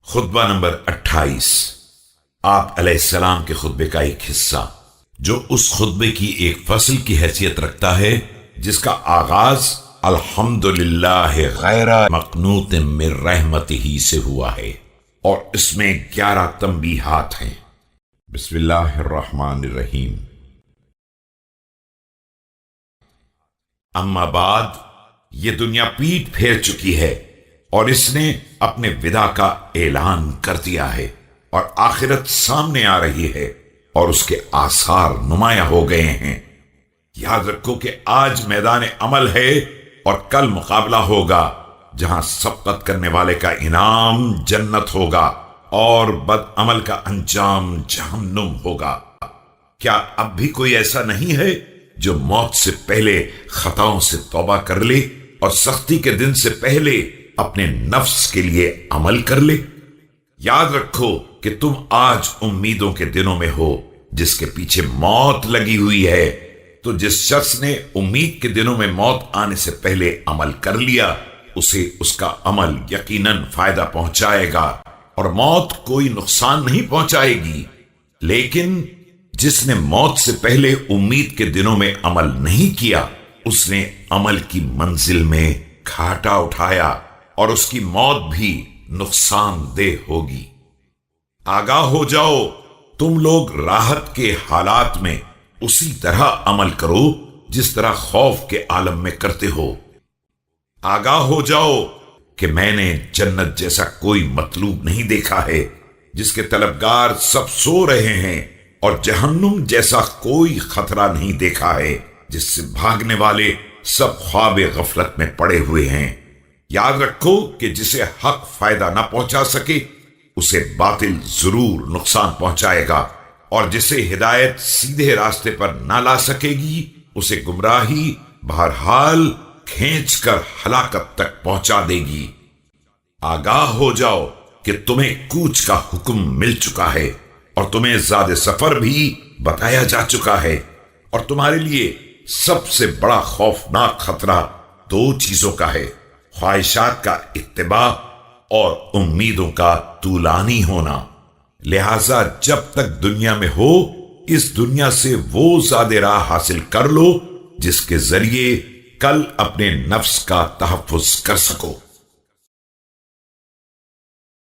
خطبہ نمبر 28 آپ علیہ السلام کے خطبے کا ایک حصہ جو اس خطبے کی ایک فصل کی حیثیت رکھتا ہے جس کا آغاز الحمدللہ غیر مقنوط من رحمتہ سے ہوا ہے، اور اس میں 11 تنبیہات ہیں۔ بسم اللہ الرحمن الرحیم۔ اما بعد، یہ دنیا پیٹ پھیر چکی ہے اور اس نے اپنے ودا کا اعلان کر دیا ہے، اور آخرت سامنے آ رہی ہے اور اس کے آثار نمایاں ہو گئے ہیں۔ یاد رکھو کہ آج میدان عمل ہے اور کل مقابلہ ہوگا جہاں سبقت کرنے والے کا انعام جنت ہوگا اور بد عمل کا انجام جہنم ہوگا۔ کیا اب بھی کوئی ایسا نہیں ہے جو موت سے پہلے خطاؤں سے توبہ کر لے اور سختی کے دن سے پہلے اپنے نفس کے لیے عمل کر لے؟ یاد رکھو کہ تم آج امیدوں کے دنوں میں ہو جس کے پیچھے موت لگی ہوئی ہے، تو جس شخص نے امید کے دنوں میں موت آنے سے پہلے عمل کر لیا اسے اس کا عمل یقیناً فائدہ پہنچائے گا اور موت کوئی نقصان نہیں پہنچائے گی۔ لیکن جس نے موت سے پہلے امید کے دنوں میں عمل نہیں کیا اس نے عمل کی منزل میں گھاٹا اٹھایا اور اس کی موت بھی نقصان دہ ہوگی۔ آگاہ ہو جاؤ، تم لوگ راحت کے حالات میں اسی طرح عمل کرو جس طرح خوف کے عالم میں کرتے ہو۔ آگاہ ہو جاؤ کہ میں نے جنت جیسا کوئی مطلوب نہیں دیکھا ہے جس کے طلبگار سب سو رہے ہیں، اور جہنم جیسا کوئی خطرہ نہیں دیکھا ہے جس سے بھاگنے والے سب خواب غفلت میں پڑے ہوئے ہیں۔ یاد رکھو کہ جسے حق فائدہ نہ پہنچا سکے اسے باطل ضرور نقصان پہنچائے گا، اور جسے ہدایت سیدھے راستے پر نہ لا سکے گی اسے گمراہی بہرحال کھینچ کر ہلاکت تک پہنچا دے گی۔ آگاہ ہو جاؤ کہ تمہیں کوچ کا حکم مل چکا ہے اور تمہیں زاد سفر بھی بتایا جا چکا ہے، اور تمہارے لیے سب سے بڑا خوفناک خطرہ 2 چیزوں کا ہے: خواہشات کا اتباع اور امیدوں کا طولانی ہونا۔ لہذا جب تک دنیا میں ہو اس دنیا سے وہ زاد راہ حاصل کر لو جس کے ذریعے کل اپنے نفس کا تحفظ کر سکو۔